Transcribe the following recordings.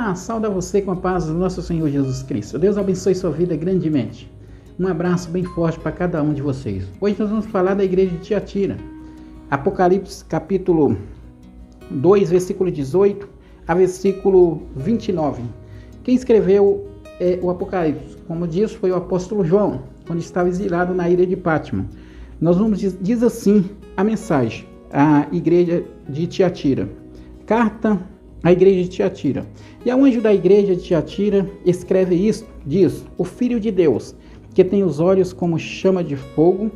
Olá, sauda você com a paz do nosso Senhor Jesus Cristo. Deus abençoe sua vida grandemente. Um abraço bem forte para cada um de vocês. Hoje nós vamos falar da igreja de Tiatira. Apocalipse capítulo 2, versículo 18 a versículo 29. Quem escreveu o Apocalipse, como diz, foi o apóstolo João, quando estava exilado na ilha de Patmos. Diz assim a mensagem, à igreja de Tiatira. Carta à igreja de Tiatira. E ao anjo da igreja de Tiatira escreve isto, diz: o Filho de Deus, que tem os olhos como chama de fogo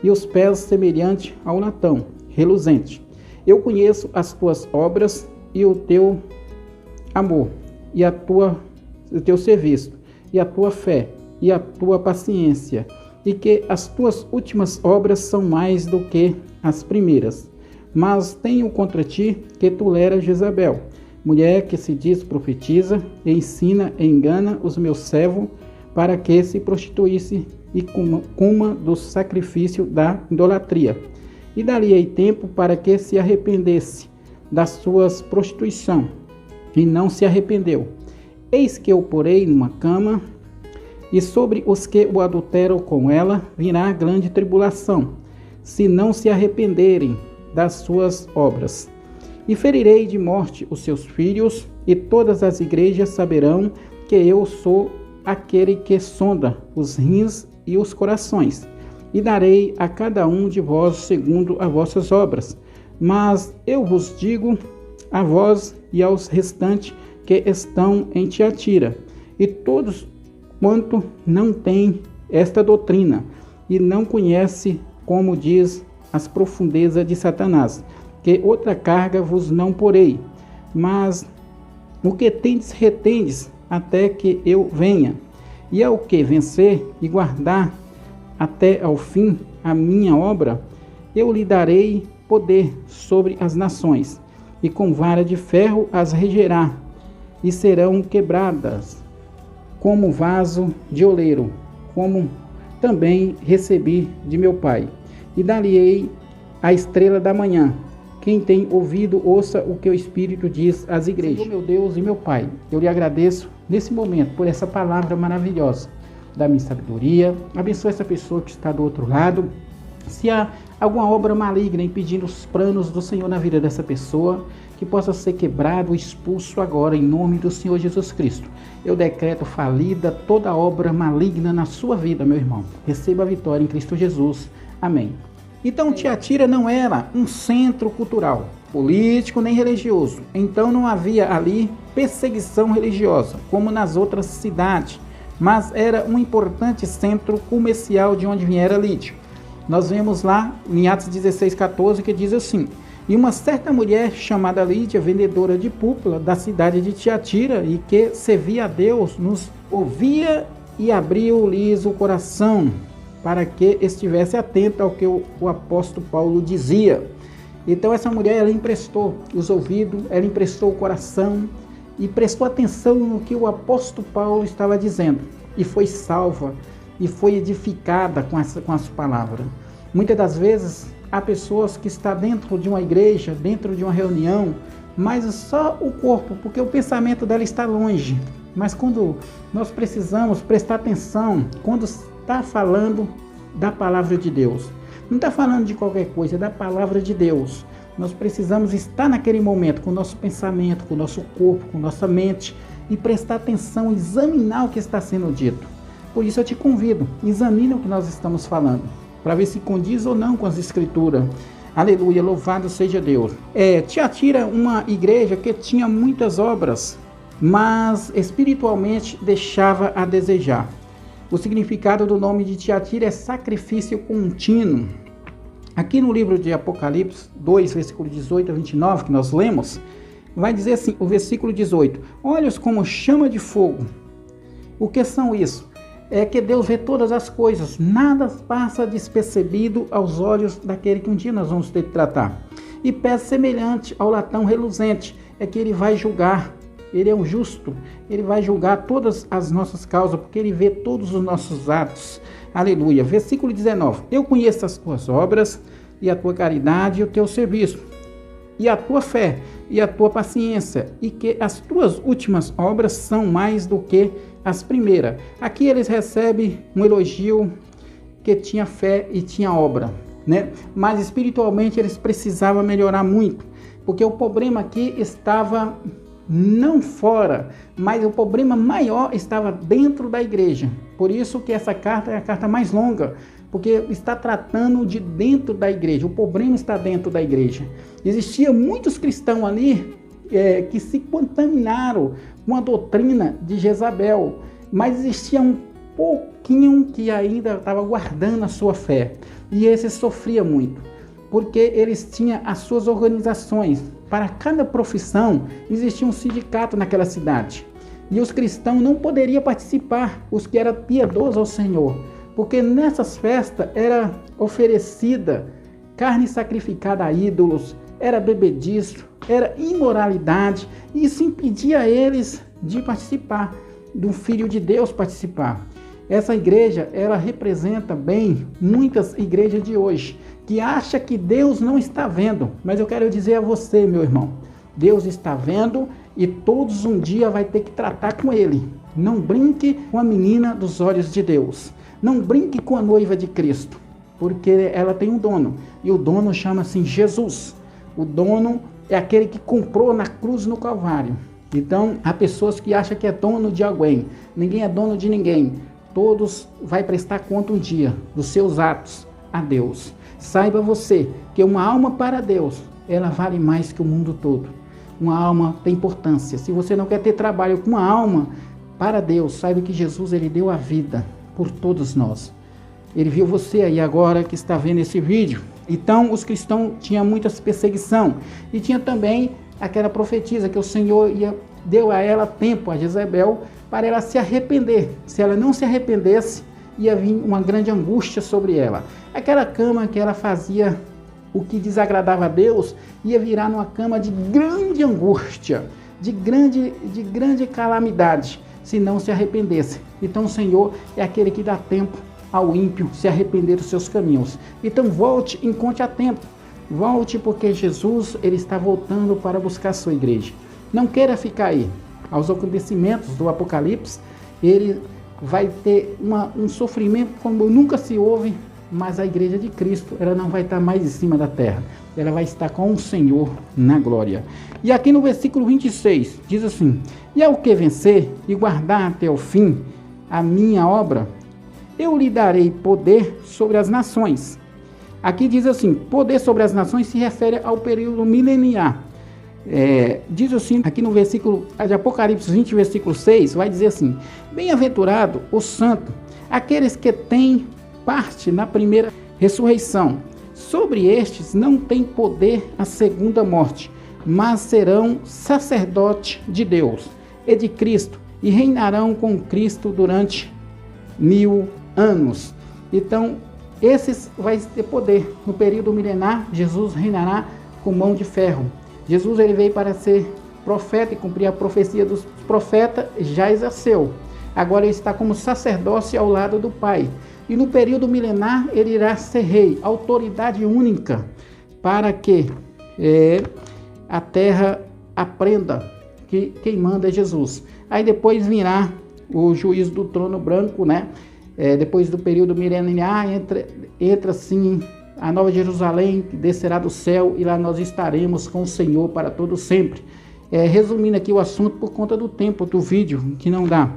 e os pés semelhante ao latão, reluzente. Eu conheço as tuas obras e o teu amor, e o teu serviço, e a tua fé, e a tua paciência, e que as tuas últimas obras são mais do que as primeiras. Mas tenho contra ti que toleras Jezabel, mulher que se diz profetiza, e ensina e engana os meus servos, para que se prostituísse e coma do sacrifício da idolatria. E daria tempo para que se arrependesse das suas prostituição, e não se arrependeu. Eis que eu porei numa cama, e sobre os que o adulteram com ela virá grande tribulação, se não se arrependerem das suas obras. E ferirei de morte os seus filhos, e todas as igrejas saberão que eu sou aquele que sonda os rins e os corações, e darei a cada um de vós segundo as vossas obras. Mas eu vos digo, a vós e aos restantes que estão em Tiatira, e todos quanto não têm esta doutrina, e não conhece, como diz, as profundezas de Satanás, que outra carga vos não porei, mas o que tendes retendes até que eu venha. E ao que vencer e guardar até ao fim a minha obra, eu lhe darei poder sobre as nações, e com vara de ferro as regerá, e serão quebradas como vaso de oleiro, como também recebi de meu Pai. E dar-lhe-ei a estrela da manhã. Quem tem ouvido, ouça o que o Espírito diz às igrejas. Senhor, meu Deus e meu Pai, eu lhe agradeço nesse momento por essa palavra maravilhosa da minha sabedoria. Abençoe essa pessoa que está do outro lado. Se há alguma obra maligna impedindo os planos do Senhor na vida dessa pessoa, que possa ser quebrado, expulso agora, em nome do Senhor Jesus Cristo. Eu decreto falida toda obra maligna na sua vida, meu irmão. Receba a vitória em Cristo Jesus. Amém. Então, Tiatira não era um centro cultural, político nem religioso. Então não havia ali perseguição religiosa, como nas outras cidades, mas era um importante centro comercial de onde viera Lídia. Nós vemos lá em Atos 16:14 que diz assim: e uma certa mulher chamada Lídia, vendedora de púrpura da cidade de Tiatira, e que servia a Deus, nos ouvia e abriu-lhes o coração, para que estivesse atento ao que o apóstolo Paulo dizia. Então essa mulher, ela emprestou os ouvidos, ela emprestou o coração e prestou atenção no que o apóstolo Paulo estava dizendo, e foi salva e foi edificada com as palavras. Muitas das vezes há pessoas que estão dentro de uma igreja, dentro de uma reunião, mas só o corpo, porque o pensamento dela está longe. Mas quando nós precisamos prestar atenção, quando está falando da palavra de Deus, não está falando de qualquer coisa, é da palavra de Deus. Nós precisamos estar naquele momento com o nosso pensamento, com o nosso corpo, com a nossa mente, e prestar atenção, examinar o que está sendo dito. Por isso eu te convido, examine o que nós estamos falando, para ver se condiz ou não com as escrituras. Aleluia, louvado seja Deus. Tiatira, uma igreja que tinha muitas obras, mas espiritualmente deixava a desejar. O significado do nome de Tiatira é sacrifício contínuo. Aqui no livro de Apocalipse 2, versículo 18 a 29, que nós lemos, vai dizer assim, o versículo 18: olhos como chama de fogo. O que são isso? É que Deus vê todas as coisas, nada passa despercebido aos olhos daquele que um dia nós vamos ter que tratar. E pés semelhante ao latão reluzente, é que ele vai julgar. Ele é um justo, ele vai julgar todas as nossas causas, porque ele vê todos os nossos atos. Aleluia. Versículo 19: eu conheço as tuas obras, e a tua caridade e o teu serviço, e a tua fé, e a tua paciência, e que as tuas últimas obras são mais do que as primeiras. Aqui eles recebem um elogio que tinha fé e tinha obra, né? Mas espiritualmente eles precisavam melhorar muito, porque o problema aqui estava não fora, mas o problema maior estava dentro da igreja. Por isso que essa carta é a carta mais longa, porque está tratando de dentro da igreja. O problema está dentro da igreja. Existiam muitos cristãos ali que se contaminaram com a doutrina de Jezabel, mas existia um pouquinho que ainda estava guardando a sua fé, e esse sofria muito, porque eles tinham as suas organizações. Para cada profissão existia um sindicato naquela cidade, e os cristãos não poderiam participar, os que eram piedosos ao Senhor, porque nessas festas era oferecida carne sacrificada a ídolos, era bebediço, era imoralidade, e isso impedia eles de participar, do Filho de Deus participar. Essa igreja, ela representa bem muitas igrejas de hoje, que acham que Deus não está vendo. Mas eu quero dizer a você, meu irmão, Deus está vendo e todos um dia vai ter que tratar com Ele. Não brinque com a menina dos olhos de Deus. Não brinque com a noiva de Cristo, porque ela tem um dono, e o dono chama-se Jesus. O dono é aquele que comprou na cruz no Calvário. Então, há pessoas que acham que é dono de alguém. Ninguém é dono de ninguém. Todos vai prestar conta um dia dos seus atos a Deus. Saiba você que uma alma para Deus, ela vale mais que o mundo todo. Uma alma tem importância. Se você não quer ter trabalho com uma alma para Deus, saiba que Jesus, ele deu a vida por todos nós. Ele viu você aí agora que está vendo esse vídeo. Então, os cristãos tinham muitas perseguição. E tinha também aquela profetisa que o Senhor deu a ela tempo, a Jezabel, para ela se arrepender. Se ela não se arrependesse, ia vir uma grande angústia sobre ela. Aquela cama que ela fazia o que desagradava a Deus, ia virar numa cama de grande angústia, de grande calamidade, se não se arrependesse. Então o Senhor é aquele que dá tempo ao ímpio se arrepender dos seus caminhos. Então volte enquanto há tempo. Volte, porque Jesus, ele está voltando para buscar a sua igreja. Não queira ficar aí. Aos acontecimentos do Apocalipse, ele vai ter um sofrimento como nunca se houve, mas a igreja de Cristo, ela não vai estar mais em cima da terra. Ela vai estar com o Senhor na glória. E aqui no versículo 26, diz assim: e ao que vencer e guardar até o fim a minha obra, eu lhe darei poder sobre as nações. Aqui diz assim, poder sobre as nações se refere ao período mileniar. Diz assim, aqui no versículo de Apocalipse 20, versículo 6, vai dizer assim: bem-aventurado o santo, aqueles que têm parte na primeira ressurreição. Sobre estes não tem poder a segunda morte, mas serão sacerdotes de Deus e de Cristo, e reinarão com Cristo durante 1000 anos. Então, esses vai ter poder. No período milenar, Jesus reinará com mão de ferro. Jesus, ele veio para ser profeta e cumprir a profecia dos profetas, já exerceu. Agora ele está como sacerdócio ao lado do Pai. E no período milenar ele irá ser rei, autoridade única, para que a terra aprenda que quem manda é Jesus. Aí depois virá o juízo do trono branco, né? Depois do período mileniar, entra assim a Nova Jerusalém, que descerá do céu, e lá nós estaremos com o Senhor para todo sempre. Resumindo aqui o assunto por conta do tempo do vídeo, que não dá.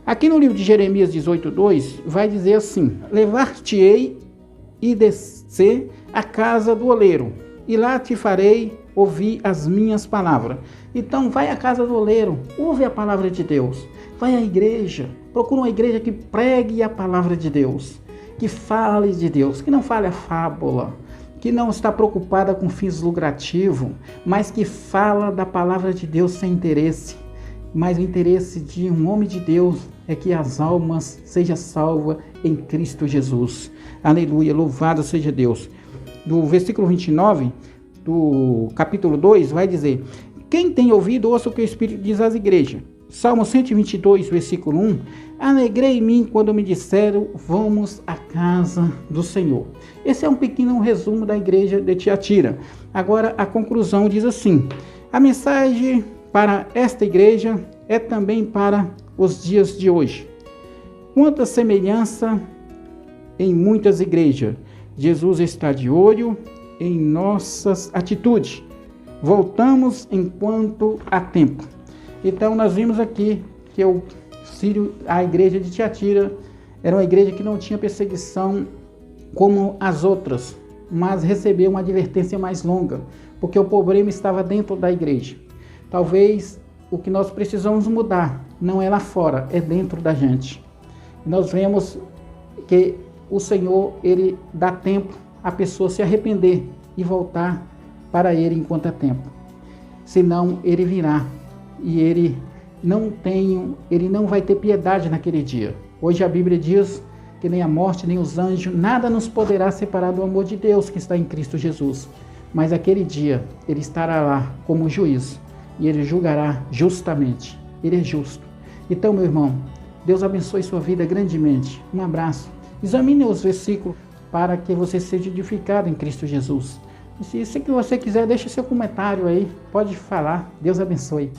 Aqui no livro de Jeremias 18:2, vai dizer assim: levar-te-ei e descer à casa do oleiro, e lá te farei ouvir as minhas palavras. Então vai à casa do oleiro, ouve a palavra de Deus. Vai à igreja, procura uma igreja que pregue a palavra de Deus, que fale de Deus, que não fale a fábula, que não está preocupada com fins lucrativos, mas que fala da palavra de Deus sem interesse. Mas o interesse de um homem de Deus é que as almas sejam salvas em Cristo Jesus. Aleluia, louvado seja Deus. Do versículo 29 do capítulo 2 vai dizer: quem tem ouvido, ouça o que o Espírito diz às igrejas. Salmo 122, versículo 1. Alegrei-me quando me disseram, vamos à casa do Senhor. Esse é um pequeno resumo da igreja de Tiatira. Agora a conclusão diz assim: a mensagem para esta igreja é também para os dias de hoje. Quanta semelhança em muitas igrejas. Jesus está de olho em nossas atitudes. Voltamos enquanto há tempo. Então nós vimos aqui que a igreja de Tiatira era uma igreja que não tinha perseguição como as outras, mas recebeu uma advertência mais longa, porque o problema estava dentro da igreja. Talvez o que nós precisamos mudar não é lá fora, é dentro da gente. Nós vemos que o Senhor, Ele dá tempo a pessoa se arrepender e voltar para Ele enquanto é tempo. Senão Ele virá e Ele não vai ter piedade naquele dia. Hoje a Bíblia diz que nem a morte, nem os anjos, nada nos poderá separar do amor de Deus que está em Cristo Jesus. Mas aquele dia Ele estará lá como juiz e Ele julgará justamente. Ele é justo. Então, meu irmão, Deus abençoe sua vida grandemente. Um abraço. Examine os versículos para que você seja edificado em Cristo Jesus. E se você quiser, deixe seu comentário aí. Pode falar. Deus abençoe.